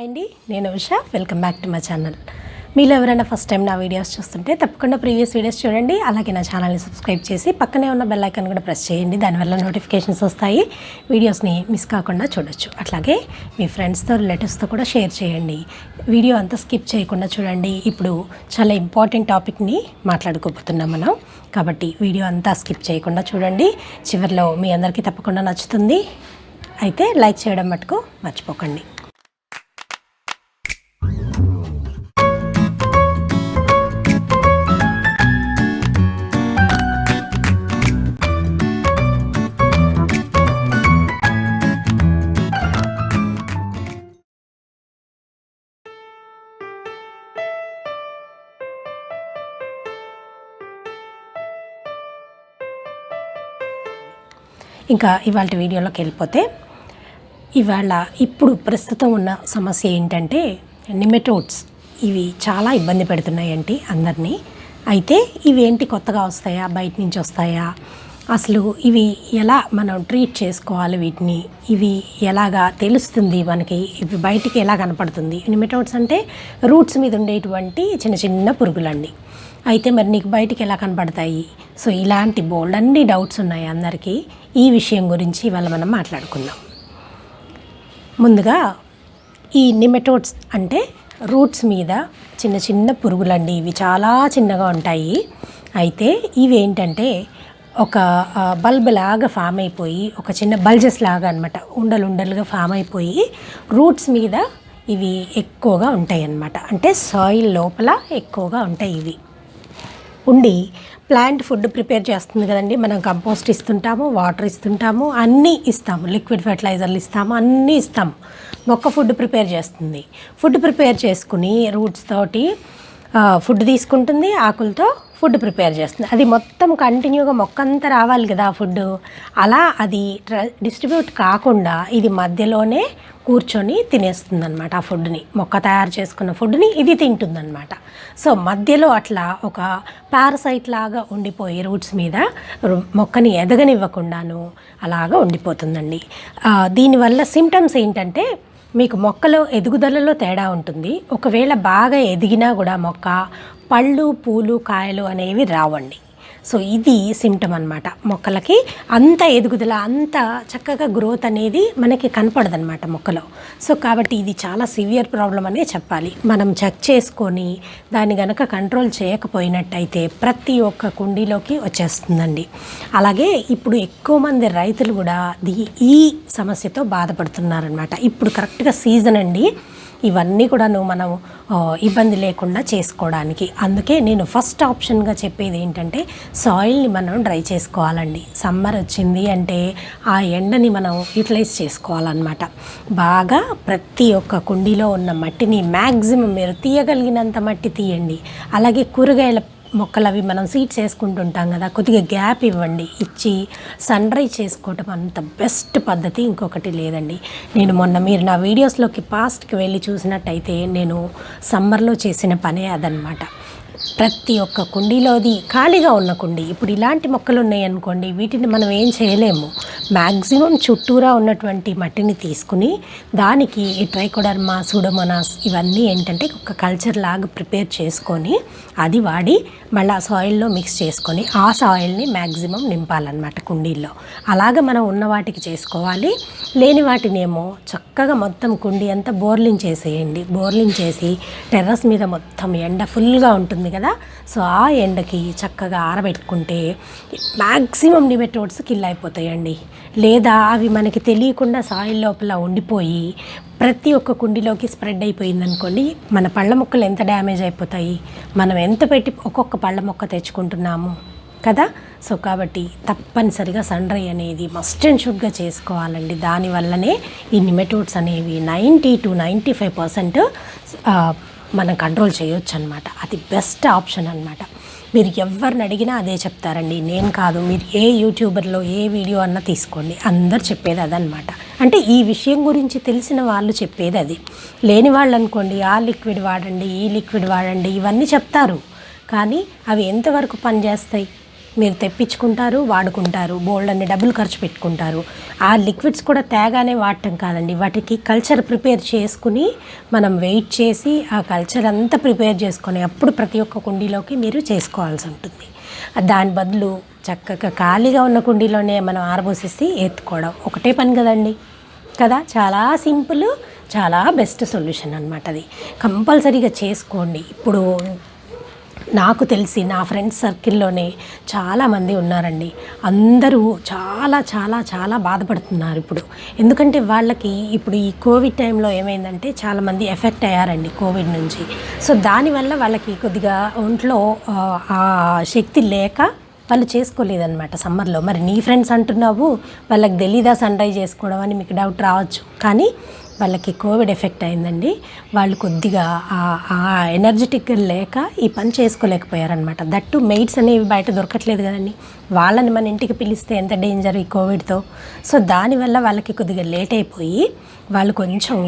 అండి, నేను Usha. Welcome back to my channel. మీలో ఎవరైనా ఫస్ట్ టైం నా వీడియోస్ చూస్తుంటే తప్పకుండా ప్రీవియస్ వీడియోస్ చూడండి. అలాగే నా ఛానల్ని సబ్స్క్రైబ్ చేసి పక్కనే ఉన్న బెల్ ఐకాన్ కూడా ప్రెస్ చేయండి. దానివల్ల నోటిఫికేషన్స్ వస్తాయి, వీడియోస్ని మిస్ కాకుండా చూడొచ్చు. అట్లాగే మీ ఫ్రెండ్స్తో రిలేటివ్స్తో కూడా షేర్ చేయండి. వీడియో అంతా స్కిప్ చేయకుండా చూడండి. ఇప్పుడు చాలా ఇంపార్టెంట్ టాపిక్ని మాట్లాడుకోబోతున్నాం మనం, కాబట్టి వీడియో అంతా స్కిప్ చేయకుండా చూడండి. చివరిలో మీ అందరికీ తప్పకుండా నచ్చుతుంది. అయితే లైక్ చేయడం మటుకు మర్చిపోకండి. ఇంకా ఇవాళ వీడియోలోకి వెళ్ళిపోతే, ఇప్పుడు ప్రస్తుతం ఉన్న సమస్య ఏంటంటే నిమెటోడ్స్. ఇవి చాలా ఇబ్బంది పెడుతున్నాయండి అందరినీ. అయితే ఇవేంటి కొత్తగా వస్తాయా, బయట నుంచి వస్తాయా, అసలు ఇవి ఎలా మనం ట్రీట్ చేసుకోవాలి, వీటిని ఇవి ఎలాగా తెలుస్తుంది మనకి, ఇవి బయటికి ఎలా కనపడుతుంది? నిమెటోడ్స్ అంటే రూట్స్ మీద ఉండేటువంటి చిన్న చిన్న పురుగులండి. అయితే మరి నీకు బయటికి ఎలా కనపడతాయి? సో ఇలాంటి బోల్డ్ అన్ని డౌట్స్ ఉన్నాయి అందరికీ. ఈ విషయం గురించి ఇవాళ మనం మాట్లాడుకుందాం. ముందుగా ఈ నిమెటోడ్స్ అంటే రూట్స్ మీద చిన్న చిన్న పురుగులండి. ఇవి చాలా చిన్నగా ఉంటాయి. అయితే ఇవి ఏంటంటే ఒక బల్బ్ లాగా ఫామ్ అయిపోయి, ఒక చిన్న బల్జెస్ లాగా అనమాట, ఉండలుగా ఫామ్ అయిపోయి రూట్స్ మీద ఇవి ఎక్కువగా ఉంటాయి అన్నమాట. అంటే సాయిల్ లోపల ఎక్కువగా ఉంటాయి. ఇవి ఉండి ప్లాంట్ ఫుడ్ ప్రిపేర్ చేస్తుంది కదండి. మనం కంపోస్ట్ ఇస్తుంటాము, వాటర్ ఇస్తుంటాము, అన్నీ ఇస్తాము, లిక్విడ్ ఫెర్టిలైజర్లు ఇస్తాము, అన్నీ ఇస్తాము. మొక్క ఫుడ్ ప్రిపేర్ చేస్తుంది. ఫుడ్ ప్రిపేర్ చేసుకుని రూట్స్ తోటి ఫుడ్ తీసుకుంటుంది, ఆకులతో ఫుడ్ ప్రిపేర్ చేస్తుంది. అది మొత్తం కంటిన్యూగా మొక్క అంతా రావాలి కదా ఫుడ్. అలా అది డిస్ట్రిబ్యూట్ కాకుండా ఇది మధ్యలోనే కూర్చొని తినేస్తుంది అనమాట. ఆ ఫుడ్ని, మొక్క తయారు చేసుకున్న ఫుడ్ని ఇది తింటుందన్నమాట. సో మధ్యలో అట్లా ఒక పారసైట్ లాగా ఉండిపోయి రూట్స్ మీద మొక్కని ఎదగనివ్వకుండాను అలాగా ఉండిపోతుందండి. దీనివల్ల సిమ్టమ్స్ ఏంటంటే, మీకు మొక్కలో ఎదుగుదలలో తేడా ఉంటుంది. ఒకవేళ బాగా ఎదిగినా కూడా మొక్క పళ్ళు, పూలు, కాయలు అనేవి రావండి. సో ఇది సిమ్టమ్ అనమాట. మొక్కలకి అంత ఎదుగుదల, అంత చక్కగా గ్రోత్ అనేది మనకి కనపడదనమాట మొక్కలో. సో కాబట్టి ఇది చాలా సివియర్ ప్రాబ్లం అనే చెప్పాలి. మనం చెక్ చేసుకొని దాన్ని గనక కంట్రోల్ చేయకపోయినట్టయితే ప్రతి ఒక్క కుండీలోకి వచ్చేస్తుందండి. అలాగే ఇప్పుడు ఎక్కువ మంది రైతులు కూడా ఈ సమస్యతో బాధపడుతున్నారనమాట. ఇప్పుడు కరెక్ట్గా సీజన్ అండి ఇవన్నీ కూడా మనం ఇబ్బంది లేకుండా చేసుకోవడానికి. అందుకే నేను ఫస్ట్ ఆప్షన్గా చెప్పేది ఏంటంటే, సాయిల్ని మనం డ్రై చేసుకోవాలండి. సమ్మర్ వచ్చింది అంటే ఆ ఎండని మనం యూటిలైజ్ చేసుకోవాలన్నమాట. బాగా ప్రతి ఒక్క కుండీలో ఉన్న మట్టిని మ్యాక్సిమం మీరు తీయగలిగినంత మట్టి తీయండి. అలాగే కూరగాయల మొక్కలు అవి మనం సీడ్స్ వేసుకుంటుంటాం కదా, కొద్దిగా గ్యాప్ ఇవ్వండి. ఇచ్చి సన్ డ్రై చేసుకోవటం అంత బెస్ట్ పద్ధతి ఇంకొకటి లేదండి. నేను మొన్న మీరు నా వీడియోస్లోకి పాస్ట్కి వెళ్ళి చూసినట్టయితే నేను సమ్మర్లో చేసిన పనే అదనమాట. ప్రతి ఒక్క కుండీలోది ఖాళీగా ఉన్న కుండీ, ఇప్పుడు ఇలాంటి మొక్కలు ఉన్నాయనుకోండి, వీటిని మనం ఏం చేయలేము. మ్యాక్సిమం చుట్టూరా ఉన్నటువంటి మట్టిని తీసుకుని దానికి ఈ ట్రైకోడర్మా, సూడోమోనాస్ ఇవన్నీ ఏంటంటే ఒక కల్చర్ లాగా ప్రిపేర్ చేసుకొని అది వాడి మళ్ళీ సాయిల్లో మిక్స్ చేసుకొని ఆ సాయిల్ని మ్యాక్సిమం నింపాలన్నమాట కుండీల్లో. అలాగే మనం ఉన్న వాటికి చేసుకోవాలి. లేని వాటిని ఏమో చక్కగా మొత్తం కుండీ అంతా బోర్లింగ్ చేసేయండి. బోర్లింగ్ చేసి టెర్రస్ మీద మొత్తం ఎండ ఫుల్గా ఉంటుంది కదా, సో ఆ ఎండకి చక్కగా ఆరబెట్టుకుంటే మ్యాక్సిమం నిమెటోడ్స్ కిల్ అయిపోతాయండి. లేదా అవి మనకి తెలియకుండా సాయిల్ లోపల ఉండిపోయి ప్రతి ఒక్క కుండీలోకి స్ప్రెడ్ అయిపోయిందనుకోండి, మన పళ్ళ మొక్కలు ఎంత డ్యామేజ్ అయిపోతాయి. మనం ఎంత పెట్టి ఒక్కొక్క పళ్ళ మొక్క తెచ్చుకుంటున్నాము కదా. సో కాబట్టి తప్పనిసరిగా సన్ డ్రై అనేది మస్ట్ అండ్ షుడ్గా చేసుకోవాలండి. దానివల్లనే ఈ నిమెటోడ్స్ అనేవి 90 to 95% మనం కంట్రోల్ చేయొచ్చు అనమాట. అది బెస్ట్ ఆప్షన్ అనమాట. మీరు ఎవరిని అడిగినా అదే చెప్తారండి, నేను కాదు. మీరు ఏ యూట్యూబర్లో ఏ వీడియో అన్నా తీసుకోండి, అందరు చెప్పేది అదనమాట. అంటే ఈ విషయం గురించి తెలిసిన వాళ్ళు చెప్పేది అది. లేని వాళ్ళు అనుకోండి, ఆ లిక్విడ్ వాడండి, ఈ లిక్విడ్ వాడండి, ఇవన్నీ చెప్తారు. కానీ అవి ఎంతవరకు పనిచేస్తాయి? మీరు తెప్పించుకుంటారు, వాడుకుంటారు, బోల్డ్ అన్ని డబ్బులు ఖర్చు పెట్టుకుంటారు. ఆ లిక్విడ్స్ కూడా తేగానే వాడటం కాదండి, వాటికి కల్చర్ ప్రిపేర్ చేసుకుని మనం వెయిట్ చేసి ఆ కల్చర్ అంతా ప్రిపేర్ చేసుకొని అప్పుడు ప్రతి ఒక్క కుండీలోకి మీరు చేసుకోవాల్సి ఉంటుంది. దాని బదులు చక్కగా ఖాళీగా ఉన్న కుండీలోనే మనం ఆరబోసేసి ఎత్తుకోవడం ఒకటే పని కదండి కదా. చాలా సింపుల్, చాలా బెస్ట్ సొల్యూషన్ అనమాట. అది కంపల్సరీగా చేసుకోండి. ఇప్పుడు నాకు తెలిసి నా ఫ్రెండ్స్ సర్కిల్లోనే చాలామంది ఉన్నారండి. అందరూ చాలా చాలా చాలా బాధపడుతున్నారు ఇప్పుడు. ఎందుకంటే వాళ్ళకి ఇప్పుడు ఈ కోవిడ్ టైంలో ఏమైందంటే చాలామంది ఎఫెక్ట్ అయ్యారండి కోవిడ్ నుంచి. సో దానివల్ల వాళ్ళకి కొద్దిగా ఒంట్లో ఆ శక్తి లేక వాళ్ళు చేసుకోలేదన్నమాట సమ్మర్లో. మరి నీ ఫ్రెండ్స్ అంటున్నావు వాళ్ళకి తెలీదా సన్ రైజ్ చేసుకోవడం అని మీకు డౌట్ రావచ్చు. కానీ వాళ్ళకి కోవిడ్ ఎఫెక్ట్ అయిందండి. వాళ్ళు కొద్దిగా ఎనర్జెటిక్ లేక ఈ పని చేసుకోలేకపోయారనమాట. దట్టు మెయిడ్స్ అనేవి బయట దొరకట్లేదు కదండి, వాళ్ళని మన ఇంటికి పిలిస్తే ఎంత డేంజర్ ఈ కోవిడ్తో. సో దానివల్ల వాళ్ళకి కొద్దిగా లేట్ అయిపోయి వాళ్ళు కొంచెం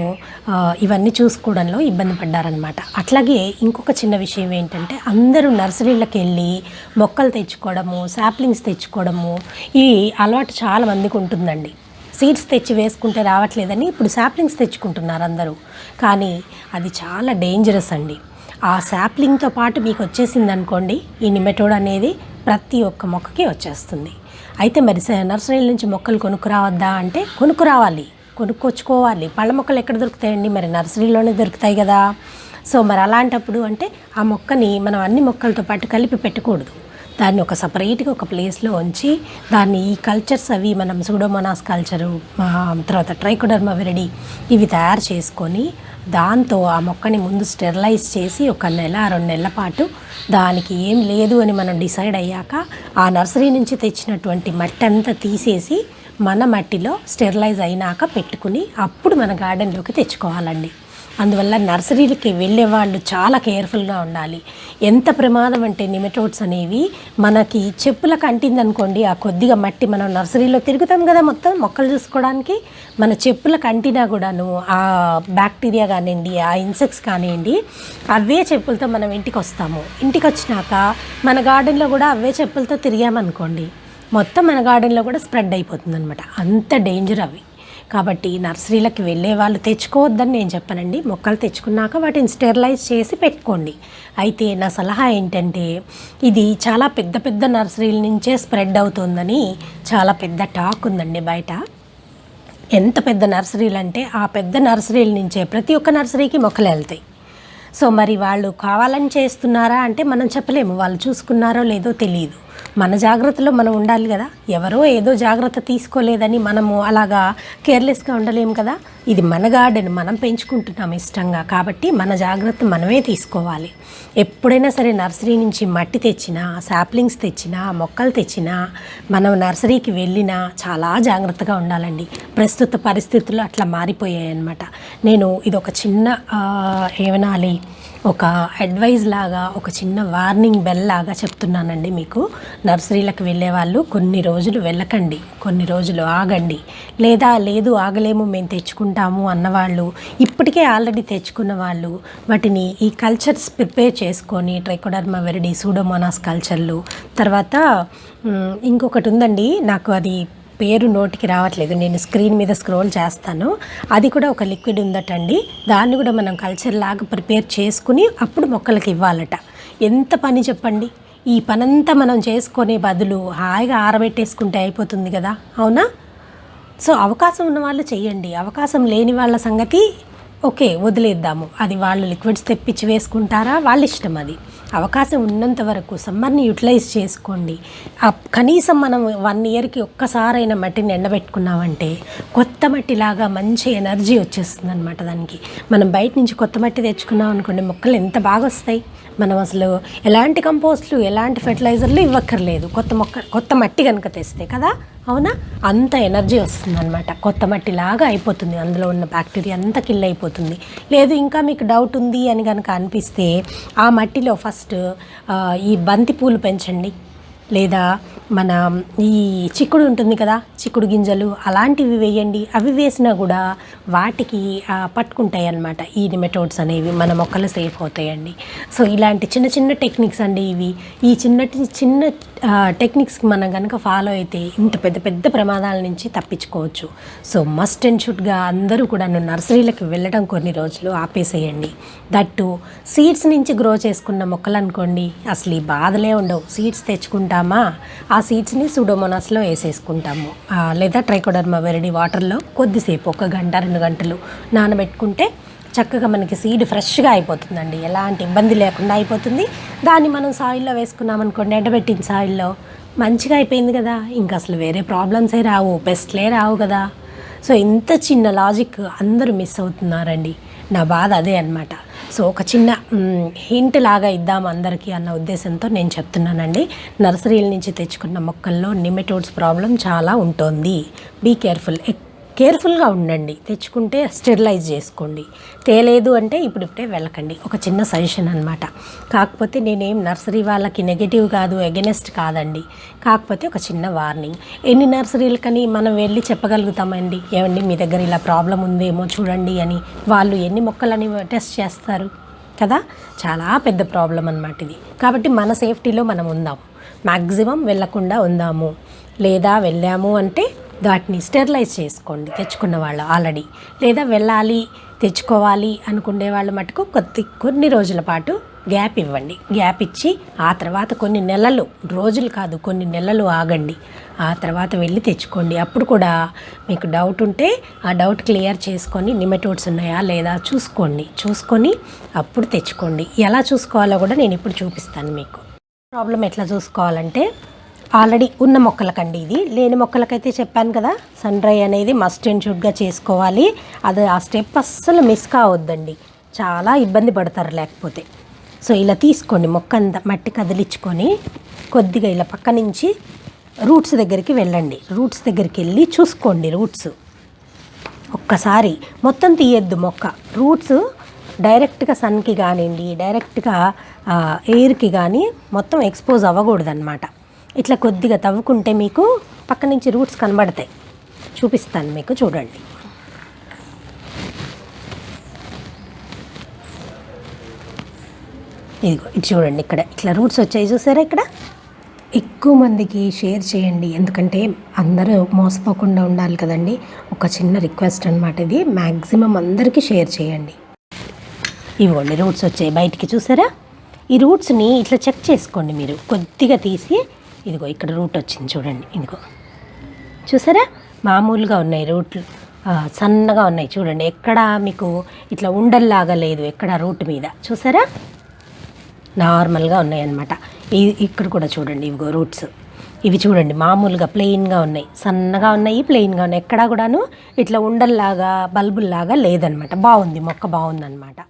ఇవన్నీ చూసుకోవడంలో ఇబ్బంది పడ్డారనమాట. అట్లాగే ఇంకొక చిన్న విషయం ఏంటంటే అందరూ నర్సరీలకు వెళ్ళి మొక్కలు తెచ్చుకోవడము, సాప్లింగ్స్ తెచ్చుకోవడము ఈ అలవాటు చాలా మందికి ఉంటుందండి. సీడ్స్ తెచ్చి వేసుకుంటే రావట్లేదని ఇప్పుడు సాప్లింగ్స్ తెచ్చుకుంటున్నారు అందరూ. కానీ అది చాలా డేంజరస్ అండి. ఆ సాప్లింగ్తో పాటు మీకు వచ్చేసింది అనుకోండి, ఈ నిమెటోడ్ అనేది ప్రతి ఒక్క మొక్కకి వచ్చేస్తుంది. అయితే మరి నర్సరీల నుంచి మొక్కలు కొనుక్కురావద్దా అంటే కొనుక్కురావాలి, కొనుక్కొచ్చుకోవాలి. పళ్ళ మొక్కలు ఎక్కడ దొరుకుతాయండి, మరి నర్సరీలోనే దొరుకుతాయి కదా. సో మరి అలాంటప్పుడు అంటే ఆ మొక్కని మనం అన్ని మొక్కలతో పాటు కలిపి పెట్టకూడదు. దాన్ని ఒక సపరేట్గా ఒక ప్లేస్లో ఉంచి దాన్ని ఈ కల్చర్స్ అవి మనం సూడోమోనాస్ కల్చరు, తర్వాత ట్రైకోడర్మా విరిడి ఇవి తయారు చేసుకొని దాంతో ఆ మొక్కని ముందు స్టెరిలైజ్ చేసి 1 నెల 2 నెలల పాటు దానికి ఏం లేదు అని మనం డిసైడ్ అయ్యాక ఆ నర్సరీ నుంచి తెచ్చినటువంటి మట్టి అంతా తీసేసి మన మట్టిలో స్టెరిలైజ్ అయినాక పెట్టుకుని అప్పుడు మన గార్డెన్లోకి తెచ్చుకోవాలండి. అందువల్ల నర్సరీలకి వెళ్ళే వాళ్ళు చాలా కేర్ఫుల్గా ఉండాలి. ఎంత ప్రమాదం అంటే నిమెటోడ్స్ అనేవి మనకి చెప్పులకు అంటిందనుకోండి, ఆ కొద్దిగా మట్టి మనం నర్సరీలో తిరుగుతాం కదా మొత్తం మొక్కలు చూసుకోవడానికి, మన చెప్పులకు అంటినా కూడాను ఆ బ్యాక్టీరియా కానివ్వండి, ఆ ఇన్సెక్ట్స్ కానివ్వండి, అవే చెప్పులతో మనం ఇంటికి వస్తాము. ఇంటికి వచ్చినాక మన గార్డెన్లో కూడా అవే చెప్పులతో తిరిగామనుకోండి, మొత్తం మన గార్డెన్లో కూడా స్ప్రెడ్ అయిపోతుంది అనమాట. అంత డేంజర్ అవి. కాబట్టి నర్సరీలకు వెళ్ళే వాళ్ళు తెచ్చుకోవద్దని నేను చెప్పనండి. మొక్కలు తెచ్చుకున్నాక వాటిని స్టెరిలైజ్ చేసి పెట్టుకోండి. అయితే నా సలహా ఏంటంటే ఇది చాలా పెద్ద పెద్ద నర్సరీల నుంచే స్ప్రెడ్ అవుతుందని చాలా పెద్ద టాక్ ఉందండి బయట. ఎంత పెద్ద నర్సరీలు అంటే ఆ పెద్ద నర్సరీల నుంచే ప్రతి ఒక్క నర్సరీకి మొక్కలు వెళ్తాయి. సో మరి వాళ్ళు కావాలని చేస్తున్నారా అంటే మనం చెప్పలేము, వాళ్ళు చూసుకున్నారో లేదో తెలియదు. మన జాగ్రత్తలో మనం ఉండాలి కదా. ఎవరో ఏదో జాగ్రత్త తీసుకోలేదని మనము అలాగా కేర్లెస్గా ఉండలేము కదా. ఇది మన గార్డెన్, మనం పెంచుకుంటున్నాం ఇష్టంగా, కాబట్టి మన జాగ్రత్త మనమే తీసుకోవాలి. ఎప్పుడైనా సరే నర్సరీ నుంచి మట్టి తెచ్చినా, సాప్లింగ్స్ తెచ్చినా, మొక్కలు తెచ్చినా మనం నర్సరీకి వెళ్ళినా చాలా జాగ్రత్తగా ఉండాలండి. ప్రస్తుత పరిస్థితులు అట్లా మారిపోయాయి అన్నమాట. నేను ఇది ఒక చిన్న ఏమనాలి, ఒక అడ్వైజ్ లాగా, ఒక చిన్న వార్నింగ్ బెల్ లాగా చెప్తున్నానండి మీకు. నర్సరీలకు వెళ్ళే వాళ్ళు కొన్ని రోజులు వెళ్ళకండి, కొన్ని రోజులు ఆగండి. లేదు ఆగలేము మేము తెచ్చుకుంటాము అన్నవాళ్ళు, ఇప్పటికే ఆల్రెడీ తెచ్చుకున్న వాళ్ళు వాటిని ఈ కల్చర్స్ ప్రిపేర్ చేసుకొని ట్రైకోడర్మా విరిడి, సూడోమోనాస్ కల్చర్లు, తర్వాత ఇంకొకటి ఉందండి, నాకు అది పేరు నోటికి రావట్లేదు, నేను స్క్రీన్ మీద స్క్రోల్ చేస్తాను. అది కూడా ఒక లిక్విడ్ ఉందటండి. దాన్ని కూడా మనం కల్చర్ లాగా ప్రిపేర్ చేసుకుని అప్పుడు మొక్కలకి ఇవ్వాలట. ఎంత పని చెప్పండి. ఈ పనంతా మనం చేసుకునే బదులు హాయిగా ఆరబెట్టేసుకుంటే అయిపోతుంది కదా, అవునా? సో అవకాశం ఉన్న వాళ్ళు చెయ్యండి, అవకాశం లేని వాళ్ళ సంగతి ఓకే వదిలేద్దాము. అది వాళ్ళు లిక్విడ్స్ తెప్పించి వేసుకుంటారా, వాళ్ళ ఇష్టం. అది అవకాశం ఉన్నంత వరకు సమ్మర్ని యూటిలైజ్ చేసుకోండి. కనీసం మనం 1 ఇయర్కి ఒక్కసారైనా మట్టిని ఎండబెట్టుకున్నామంటే కొత్త మట్టిలాగా మంచి ఎనర్జీ వచ్చేస్తుంది అనమాట దానికి. మనం బయట నుంచి కొత్త మట్టి తెచ్చుకున్నాం అనుకోండి, మొక్కలు ఎంత బాగా వస్తాయి. మనం అసలు ఎలాంటి కంపోస్ట్లు, ఎలాంటి ఫెర్టిలైజర్లు ఇవ్వక్కర్లేదు, కొత్త మట్టి కనుక తెస్తే కదా, అవునా? అంత ఎనర్జీ వస్తుందన్నమాట. కొత్త మట్టి లాగా అయిపోతుంది, అందులో ఉన్న బ్యాక్టీరియా అంతా కిల్ అయిపోతుంది. లేదు ఇంకా మీకు డౌట్ ఉంది అని కనుక అనిపిస్తే ఆ మట్టిలో ఫస్ట్ ఈ బంతి పూలు పెంచండి, లేదా మన ఈ చిక్కుడు ఉంటుంది కదా, చిక్కుడు గింజలు అలాంటివి వేయండి. అవి వేసినా కూడా వాటికి పట్టుకుంటాయి అన్నమాట ఈ నిమెటోడ్స్ అనేవి, మన మొక్కలు సేఫ్ అవుతాయండి. సో ఇలాంటి చిన్న చిన్న టెక్నిక్స్ అండి ఇవి. ఈ చిన్న టెక్నిక్స్కి మనం కనుక ఫాలో అయితే ఇంత పెద్ద పెద్ద ప్రమాదాల నుంచి తప్పించుకోవచ్చు. సో మస్ట్ అండ్ షుడ్గా అందరూ కూడా నర్సరీలకు వెళ్ళడం కొన్ని రోజులు ఆపేసేయండి. దట్టు సీడ్స్ నుంచి గ్రో చేసుకున్న మొక్కలు అనుకోండి, అసలు ఈ బాధలే ఉండవు. సీడ్స్ తెచ్చుకుంటామా, ఆ సీడ్స్ని సూడోమోనాస్లో వేసేసుకుంటాము, లేదా ట్రైకోడర్మా వెరిడి వాటర్లో కొద్దిసేపు 1 గంట 2 గంటలు నానబెట్టుకుంటే చక్కగా మనకి సీడ్ ఫ్రెష్గా అయిపోతుందండి. ఎలాంటి ఇబ్బంది లేకుండా అయిపోతుంది. దాన్ని మనం సాయిల్లో వేసుకున్నామనుకోండి, ఎండబెట్టిన సాయిల్లో మంచిగా అయిపోయింది కదా, ఇంకా అసలు వేరే ప్రాబ్లమ్సే రావు, పెస్ట్లే రావు కదా. సో ఇంత చిన్న లాజిక్ అందరూ మిస్ అవుతున్నారండి. నా బాధ అదే అనమాట. సో ఒక చిన్న హింట్ లాగా ఇద్దాం అందరికీ అన్న ఉద్దేశంతో నేను చెప్తున్నానండి. నర్సరీల నుంచి తెచ్చుకున్న మొక్కల్లో నిమెటోడ్స్ ప్రాబ్లం చాలా ఉంటుంది. బీ కేర్ఫుల్గా ఉండండి. తెచ్చుకుంటే స్టెరిలైజ్ చేసుకోండి. తేలేదు అంటే ఇప్పుడిప్పుడే వెళ్ళకండి. ఒక చిన్న సజెషన్ అనమాట. కాకపోతే నేనేం నర్సరీ వాళ్ళకి నెగటివ్ కాదు, ఎగెనెస్ట్ కాదండి. కాకపోతే ఒక చిన్న వార్నింగ్. ఎన్ని నర్సరీలకని మనం వెళ్ళి చెప్పగలుగుతామండి, ఏమండి మీ దగ్గర ఇలా ప్రాబ్లం ఉందేమో చూడండి అని? వాళ్ళు ఎన్ని మొక్కలని టెస్ట్ చేస్తారు కదా. చాలా పెద్ద ప్రాబ్లం అన్నమాట ఇది. కాబట్టి మన సేఫ్టీలో మనం ఉందాం, మ్యాక్సిమం వెళ్ళకుండా ఉందాము. లేదా వెళ్ళాము అంటే వాటిని స్టెరిలైజ్ చేసుకోండి తెచ్చుకున్న వాళ్ళు ఆల్రెడీ. లేదా వెళ్ళాలి తెచ్చుకోవాలి అనుకునే వాళ్ళు మటుకు కొన్ని రోజుల పాటు గ్యాప్ ఇవ్వండి. గ్యాప్ ఇచ్చి ఆ తర్వాత కొన్ని నెలలు, రోజులు కాదు కొన్ని నెలలు ఆగండి. ఆ తర్వాత వెళ్ళి తెచ్చుకోండి. అప్పుడు కూడా మీకు డౌట్ ఉంటే ఆ డౌట్ క్లియర్ చేసుకొని నిమెటోడ్స్ ఉన్నాయా లేదా చూసుకొని అప్పుడు తెచ్చుకోండి. ఎలా చూసుకోవాలో కూడా నేను ఇప్పుడు చూపిస్తాను మీకు. ప్రాబ్లం ఎట్లా చూసుకోవాలంటే, ఆల్రెడీ ఉన్న మొక్కలకండి ఇది, లేని మొక్కలకైతే చెప్పాను కదా, సన్ డ్రై అనేది మస్ట్ అండ్ షుడ్గా చేసుకోవాలి. అది ఆ స్టెప్ అస్సలు మిస్ కావద్దండి, చాలా ఇబ్బంది పడతారు లేకపోతే. సో ఇలా తీసుకోండి, మొక్క అంతా మట్టి కదిలించుకొని కొద్దిగా ఇలా పక్క నుంచి రూట్స్ దగ్గరికి వెళ్ళండి. రూట్స్ దగ్గరికి వెళ్ళి చూసుకోండి. రూట్స్ ఒక్కసారి మొత్తం తీయద్దు మొక్క. రూట్స్ డైరెక్ట్గా సన్కి కానివ్వండి, డైరెక్ట్గా ఎయిర్కి కానీ మొత్తం ఎక్స్పోజ్ అవ్వకూడదు అనమాట. ఇట్లా కొద్దిగా తవ్వుకుంటే మీకు పక్క నుంచి రూట్స్ కనబడతాయి. చూపిస్తాను మీకు, చూడండి. ఇదిగో ఇది చూడండి, ఇక్కడ ఇట్లా రూట్స్ వచ్చాయి చూసారా. ఇక్కడ ఎక్కువ మందికి షేర్ చేయండి, ఎందుకంటే అందరూ మోసపోకుండా ఉండాలి కదండి. ఒక చిన్న రిక్వెస్ట్ అనమాట ఇది. మ్యాక్సిమం అందరికీ షేర్ చేయండి. ఇవ్వండి రూట్స్ వచ్చాయి బయటికి, చూసారా. ఈ రూట్స్ని ఇట్లా చెక్ చేసుకోండి మీరు. కొద్దిగా తీసి ఇదిగో ఇక్కడ రూట్ వచ్చింది చూడండి. ఇదిగో చూసారా, మామూలుగా ఉన్నాయి రూట్లు, సన్నగా ఉన్నాయి చూడండి. ఎక్కడ మీకు ఇట్లా ఉండల్లాగా లేదు ఎక్కడ రూట్ మీద, చూసారా, నార్మల్గా ఉన్నాయి అన్నమాట. ఇక్కడ కూడా చూడండి, ఇవిగో రూట్స్ ఇవి చూడండి, మామూలుగా ప్లెయిన్గా ఉన్నాయి, సన్నగా ఉన్నాయి, ప్లెయిన్గా ఉన్నాయి. ఎక్కడా కూడాను ఇట్లా ఉండల్లాగా బల్బుల్లాగా లేదనమాట. బాగుంది మొక్క, బాగుందన్నమాట.